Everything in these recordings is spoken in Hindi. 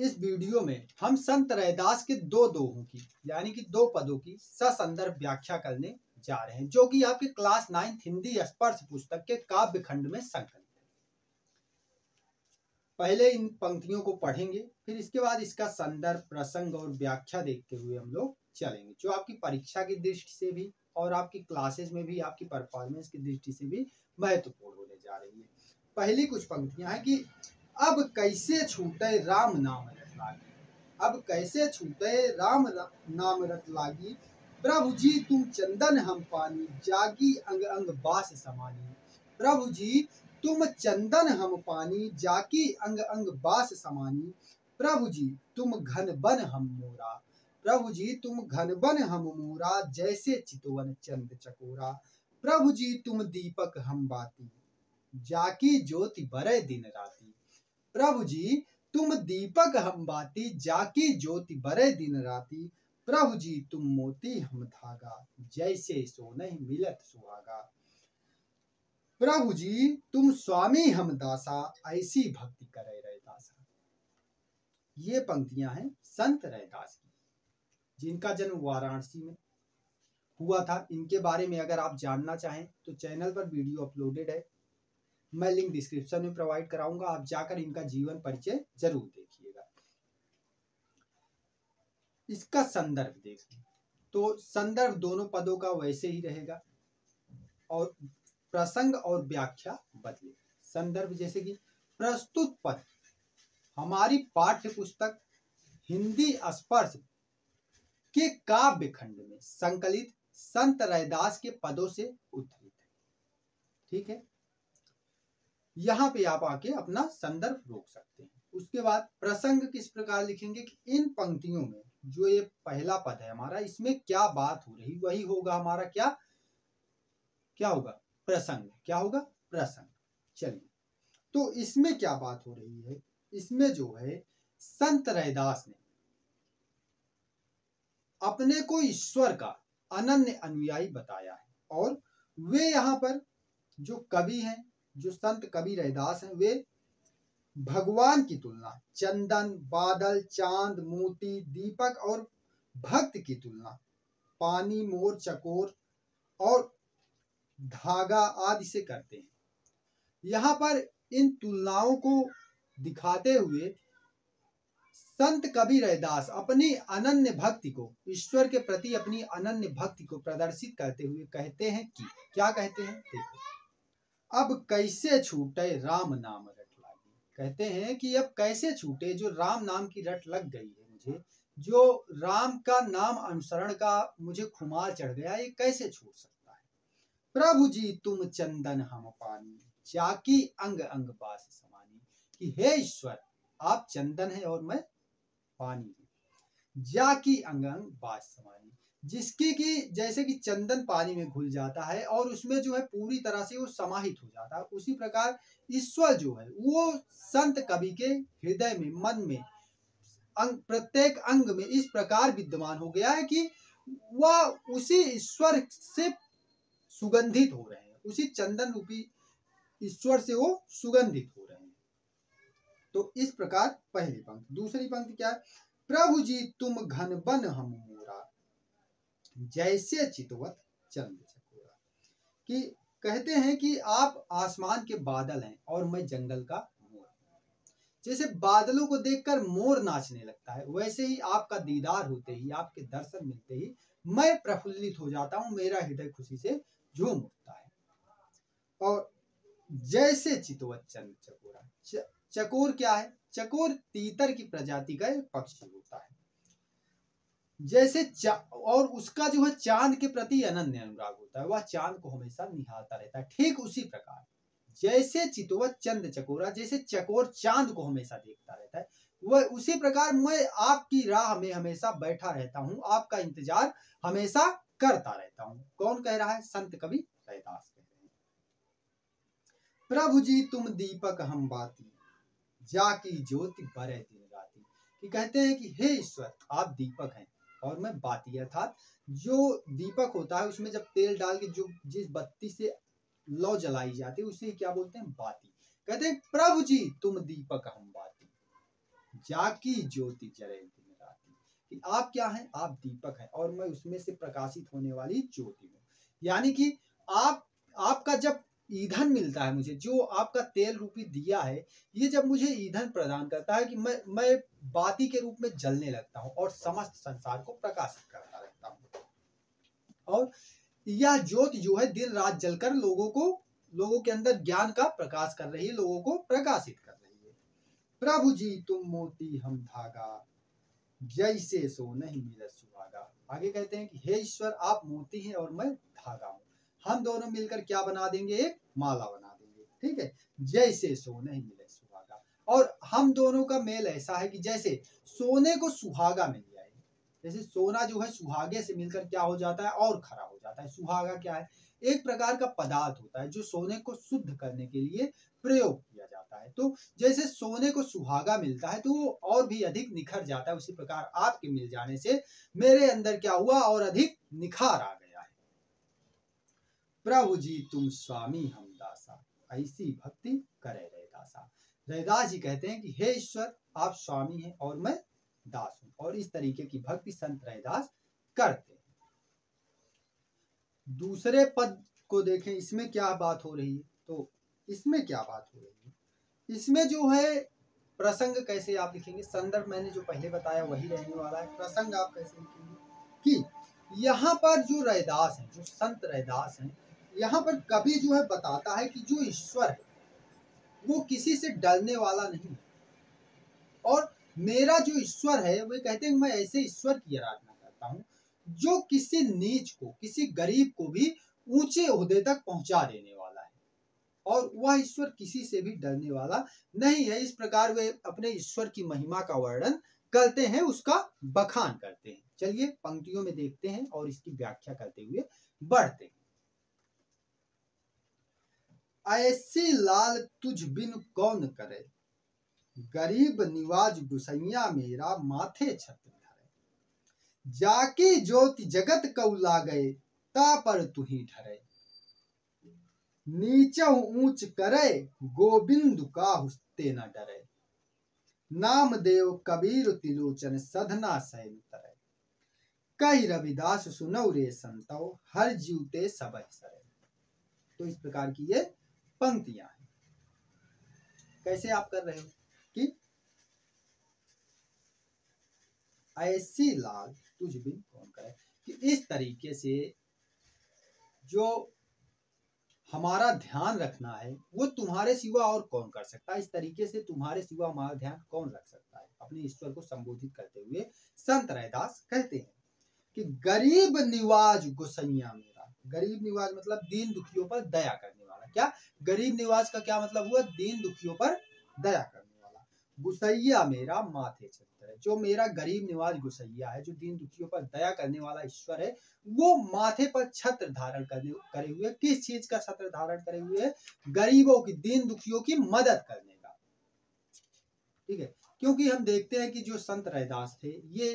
इस वीडियो में हम संत रैदास के दो दोहों की यानी कि दो पदों की ससंदर्भ व्याख्या करने जा रहे हैं, जो कि आपके क्लास 9 हिंदी स्पर्श पुस्तक के काव्य खंड में संकलित है। पहले इन पंक्तियों को पढ़ेंगे, फिर इसके बाद इसका संदर्भ, प्रसंग और व्याख्या देखते हुए हम लोग चलेंगे, जो आपकी परीक्षा की दृष्टि से भी और आपकी क्लासेस में भी आपकी परफॉर्मेंस की दृष्टि से भी महत्वपूर्ण होने जा रही है। पहली कुछ पंक्तियां हैं कि अब कैसे छूटे राम नाम रट लागी, अब कैसे छूटे राम नाम रट लागी, प्रभु जी तुम चंदन हम पानी, जागी अंग अंग बास समानी। प्रभु जी तुम चंदन हम पानी, जाकी अंग अंग बास समानी। प्रभु जी तुम घन बन हम मोरा, प्रभु जी तुम घन बन हम मोरा, जैसे चितवन चंद चकोरा। प्रभु जी तुम दीपक हम बाती, जाकी ज्योति बरे दिन राती। प्रभु जी तुम दीपक हम बाती, जाकी ज्योति बरे दिन राती। प्रभु जी तुम मोती हम धागा, जैसे सोने मिलत सुहागा। प्रभु जी तुम स्वामी हम दासा, ऐसी भक्ति करे रैदासा। ये पंक्तियां हैं संत रैदास की, जिनका जन्म वाराणसी में हुआ था। इनके बारे में अगर आप जानना चाहें तो चैनल पर वीडियो अपलोडेड है, मैं लिंक डिस्क्रिप्शन में प्रोवाइड कराऊंगा, आप जाकर इनका जीवन परिचय जरूर देखिएगा। इसका संदर्भ देखें तो संदर्भ दोनों पदों का वैसे ही रहेगा और प्रसंग और व्याख्या बदले। संदर्भ जैसे कि प्रस्तुत पद हमारी पाठ्य पुस्तक हिंदी स्पर्श के काव्य खंड में संकलित संत रैदास के पदों से उद्धृत है। ठीक है, यहाँ पे आप आके अपना संदर्भ रोक सकते हैं। उसके बाद प्रसंग किस प्रकार लिखेंगे कि इन पंक्तियों में जो ये पहला पद है हमारा, इसमें क्या बात हो रही वही होगा हमारा क्या होगा प्रसंग। क्या होगा प्रसंग। चलिए, तो इसमें क्या बात हो रही है, इसमें जो है संत रैदास ने अपने को ईश्वर का अनन्य अनुयायी बताया है और वे यहाँ पर जो कवि हैं, जो संत कवि रैदास हैं, वे भगवान की तुलना चंदन, बादल, चांद, मोती, दीपक और भक्त की तुलना पानी, मोर, चकोर और धागा आदि से करते हैं। यहाँ पर इन तुलनाओं को दिखाते हुए संत कवि रैदास अपनी अनन्य भक्ति को, ईश्वर के प्रति अपनी अनन्य भक्ति को प्रदर्शित करते हुए कहते हैं कि क्या कहते हैं, देखो, अब कैसे छूटे राम नाम रट लागी। कहते हैं कि अब कैसे छूटे, जो राम नाम की रट लग गई है मुझे, जो राम का नाम अनुसरण का मुझे खुमार चढ़ गया, ये कैसे छूट सकता है। प्रभु जी तुम चंदन हम पानी, जाकी अंग अंग बास समानी। कि हे ईश्वर, आप चंदन है और मैं पानी हूं। जाकी अंग अंग बास समानी, जिसकी कि जैसे कि चंदन पानी में घुल जाता है और उसमें जो है पूरी तरह से वो समाहित हो जाता है, उसी प्रकार ईश्वर जो है वो संत कवि के हृदय में, मन में, प्रत्येक अंग में इस प्रकार विद्यमान हो गया है कि वह उसी ईश्वर से सुगंधित हो रहे हैं, उसी चंदन रूपी ईश्वर से वो सुगंधित हो रहे हैं। तो इस प्रकार पहली पंक्ति। दूसरी पंक्ति क्या है, प्रभु जी तुम घन बन हम मोरा, जैसे चितवत चंद चकोरा। कि कहते हैं कि आप आसमान के बादल हैं और मैं जंगल का मोर। जैसे बादलों को देखकर मोर नाचने लगता है, वैसे ही आपका दीदार होते ही, आपके दर्शन मिलते ही मैं प्रफुल्लित हो जाता हूँ, मेरा हृदय खुशी से झूम उठता है। और जैसे चितवत चंद चकोरा, चकोर क्या है, चकोर तीतर की प्रजाति का एक पक्षी होता है। जैसे और उसका जो है चांद के प्रति अनन्य अनुराग होता है, वह चांद को हमेशा निहारता रहता है। ठीक उसी प्रकार जैसे चितवत चंद चकोरा, जैसे चकोर चांद को हमेशा देखता रहता है, वह उसी प्रकार मैं आपकी राह में हमेशा बैठा रहता हूँ, आपका इंतजार हमेशा करता रहता हूँ। कौन कह रहा है, संत कवि रैदास कह रहे हैं। प्रभु जी तुम दीपक हम बाती, जाकी ज्योति बरे दिन राती। कि कहते हैं कि हे ईश्वर, आप दीपक हैं और मैं बाती, अर्थात जो दीपक होता है उसमें जब तेल डाल के जो जिस बत्ती से लौ जलाई जाती है उसे क्या बोलते हैं, बाती। कहते हैं प्रभु जी तुम दीपक हम बाती, जाकी ज्योति जरे दिन राती, कि आप क्या हैं, आप दीपक हैं और मैं उसमें से प्रकाशित होने वाली ज्योति हूँ। यानी कि आपका जब ईंधन मिलता है मुझे, जो आपका तेल रूपी दिया है, ये जब मुझे ईंधन प्रदान करता है कि मैं बाती के रूप में जलने लगता हूँ और समस्त संसार को प्रकाशित करता रहता हूँ। और यह ज्योति जो है दिन रात जलकर लोगों के अंदर ज्ञान का प्रकाश कर रही है, लोगों को प्रकाशित कर रही है। प्रभु जी तुम मोती हम धागा, जैसे सो नहीं मिले सुहागा। आगे कहते हैं कि हे ईश्वर आप मोती हैं और मैं धागा हूँ, हम दोनों मिलकर क्या बना देंगे, एक माला बना देंगे। ठीक है, जैसे सो नहीं मिले सुहागा। और हम दोनों का मेल ऐसा है कि जैसे सोने को सुहागा मिल जाए, जैसे सोना जो है सुहागे से मिलकर क्या हो जाता है, और खरा हो जाता है। सुहागा क्या है, एक प्रकार का पदार्थ होता है जो सोने को शुद्ध करने के लिए प्रयोग किया जाता है। तो जैसे सोने को सुहागा मिलता है तो वो और भी अधिक निखर जाता है, उसी प्रकार आपके मिल जाने से मेरे अंदर क्या हुआ, और अधिक निखार आ गया है। प्रभु जी तुम स्वामी हम दासा, ऐसी भक्ति करे रैदासा। रैदास जी कहते हैं कि हे ईश्वर आप स्वामी हैं और मैं दास हूं, और इस तरीके की भक्ति संत रैदास करते हैं। दूसरे पद को देखें, इसमें क्या बात हो रही है, तो इसमें क्या बात हो रही है, इसमें जो है प्रसंग कैसे आप लिखेंगे, संदर्भ मैंने जो पहले बताया वही रहने वाला है। प्रसंग आप कैसे लिखेंगे कि यहाँ पर जो रैदास है, जो संत रैदास हैं, यहाँ पर कवि जो है बताता है कि जो ईश्वर है वो किसी से डरने वाला नहीं है, और मेरा जो ईश्वर है वे कहते हैं मैं ऐसे ईश्वर की आराधना करता हूँ जो किसी नीच को, किसी गरीब को भी ऊंचे ओहदे तक पहुंचा देने वाला है, और वह ईश्वर किसी से भी डरने वाला नहीं है। इस प्रकार वे अपने ईश्वर की महिमा का वर्णन करते हैं, उसका बखान करते हैं। चलिए पंक्तियों में देखते हैं और इसकी व्याख्या करते हुए बढ़ते हैं। ऐसी लाल तुझ बिन कौन करे, गरीब निवाज गुसैया मेरा माथे छत्र धरे। जाकी ज्योति जगत कऊ लागए, ता पर तुही ठरे। नीचहु ऊंच करे, गोविंद काहुस्ते न डरे। नामदेव कबीर तिलोचन, सधना सैन तरे। कही रविदास सुनौ रे संतौ, हर जीवते सबह सरे। तो इस प्रकार की ये पंक्तियां हैं। कैसे आप कर रहे हो कि ऐसी लाल तुझ बिन कौन करे, कि इस तरीके से जो हमारा ध्यान रखना है वो तुम्हारे सिवा और कौन कर सकता है, इस तरीके से तुम्हारे सिवा हमारा ध्यान कौन रख सकता है। अपने ईश्वर को संबोधित करते हुए संत रैदास कहते हैं कि गरीब निवाज गुसैया मेरा। गरीब निवाज मतलब दीन दुखियों पर दया करने वाला। क्या गरीब निवाज का क्या मतलब हुआ, दीन दुखियों पर दया करने वाला। गुसैया मेरा माथे छत्र है, जो मेरा गरीब निवाज गुसैया है, जो दीन दुखियों पर दया करने वाला ईश्वर है, वो माथे पर छत्र धारण करे हुए, किस चीज का छत्र धारण करे हुए, गरीबों की, दीन दुखियों की मदद करने का। ठीक है, क्योंकि हम देखते हैं कि जो संत रैदास थे ये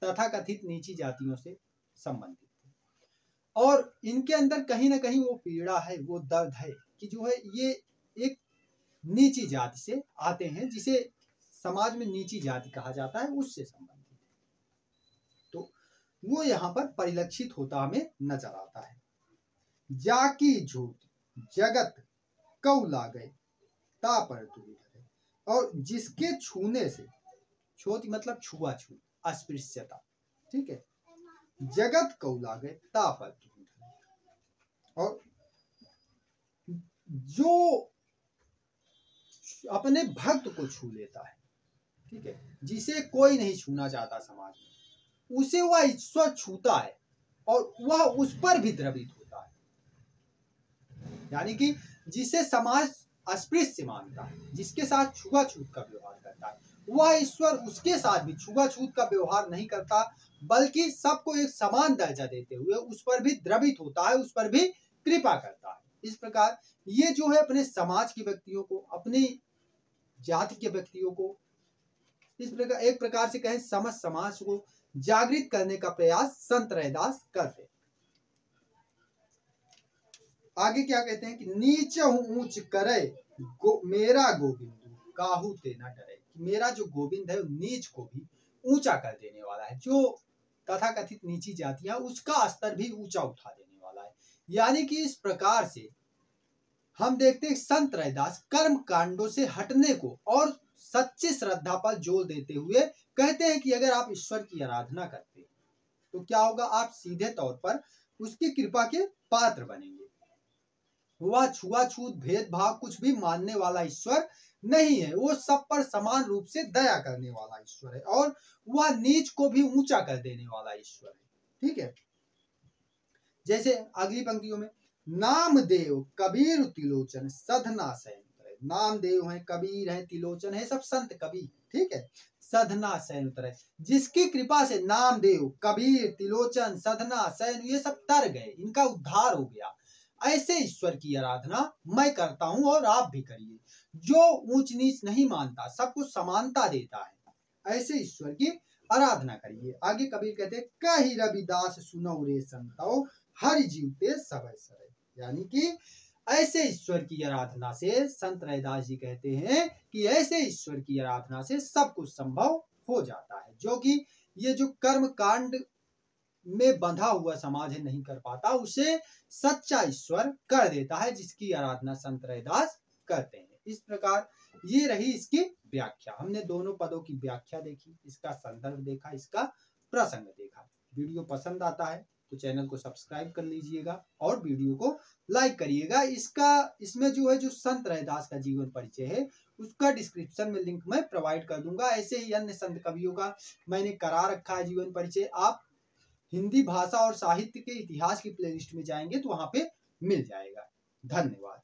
तथाकथित नीची जातियों से संबंधित थे, और इनके अंदर कहीं ना कहीं वो पीड़ा है, वो दर्द है कि जो है ये एक नीची जाति से आते हैं, जिसे समाज में नीची जाति कहा जाता है, उससे संबंधित। तो वो यहाँ पर परिलक्षित होता हमें नजर आता है। जाकी झूठ जगत कऊ लागए, ता पर तुही ठरे। और जिसके छूने से, छूत मतलब छुआछूत, अस्पृश्यता, ठीक है, जगत कऊ लागए ता पर तुही ठरे। और जो अपने भक्त को छू लेता है, ठीक है, जिसे कोई नहीं छूना चाहता समाज में, उसे वह ईश्वर छूता है और वह उस पर भी द्रवित होता है। यानी कि जिसे समाज अस्पृश्य मानता है, जिसके साथ छुआछूत का व्यवहार करता है, वह ईश्वर उसके साथ भी छुआछूत का व्यवहार नहीं करता, बल्कि सबको एक समान दर्जा देते हुए उस पर भी द्रवित होता है, उस पर भी कृपा करता है। इस प्रकार ये जो है अपने समाज के व्यक्तियों को, अपनी जाति के व्यक्तियों को, इस प्रकार एक प्रकार से कहें समस्त समाज को जागृत करने का प्रयास संत रैदास करते। आगे क्या कहते हैं कि नीच ऊंच करे, मेरा गोविंदु काहू ते न डरे। कि मेरा जो गोविंद है नीच को भी ऊंचा कर देने वाला है, जो तथाकथित नीची जातियां उसका स्तर भी ऊंचा उठा देने वाला है। यानी कि इस प्रकार से हम देखते हैं संत रैदास कर्म कांडों से हटने को और सच्ची श्रद्धा पर जोर देते हुए कहते हैं कि अगर आप ईश्वर की आराधना करते हैं तो क्या होगा, आप सीधे तौर पर उसकी कृपा के पात्र बनेंगे। वह छुआछूत भेदभाव कुछ भी मानने वाला ईश्वर नहीं है, वो सब पर समान रूप से दया करने वाला ईश्वर है और वह नीच को भी ऊंचा कर देने वाला ईश्वर है। ठीक है, जैसे अगली पंक्तियों में नामदेव कबीर तिलोचन सधना शयन उतरे। नामदेव है, कबीर है, तिलोचन है, सब संत कवि। ठीक है, सधना शयन उतरे, जिसकी कृपा से नामदेव कबीर तिलोचन सधना शयन ये सब तर गए, इनका उद्धार हो गया। ऐसे ईश्वर की आराधना मैं करता हूं और आप भी करिए, जो ऊंच नीच नहीं मानता, सबको समानता देता है। ऐसे ईश्वर की आराधना करिए। आगे कबीर कहते हैं कही रविदास सुनौ रे संतो हरि जीवते सबय सरे। यानी कि ऐसे ईश्वर की आराधना से संत रैदास जी कहते हैं कि ऐसे ईश्वर की आराधना से सब कुछ संभव हो जाता है, जो कि ये जो कर्म कांड में बंधा हुआ समाज है नहीं कर पाता, उसे सच्चा ईश्वर कर देता है, जिसकी आराधना संत रैदास करते हैं। इस प्रकार ये रही इसकी व्याख्या। हमने दोनों पदों की व्याख्या देखी, इसका संदर्भ देखा, इसका प्रसंग देखा। वीडियो पसंद आता है तो चैनल को सब्सक्राइब कर लीजिएगा और वीडियो को लाइक करिएगा। इसमें जो है जो संत रैदास का जीवन परिचय है उसका डिस्क्रिप्शन में लिंक मैं प्रोवाइड कर दूंगा। ऐसे ही अन्य संत कवियों का मैंने करा रखा है जीवन परिचय। आप हिंदी भाषा और साहित्य के इतिहास की प्लेलिस्ट में जाएंगे तो वहां पे मिल जाएगा। धन्यवाद।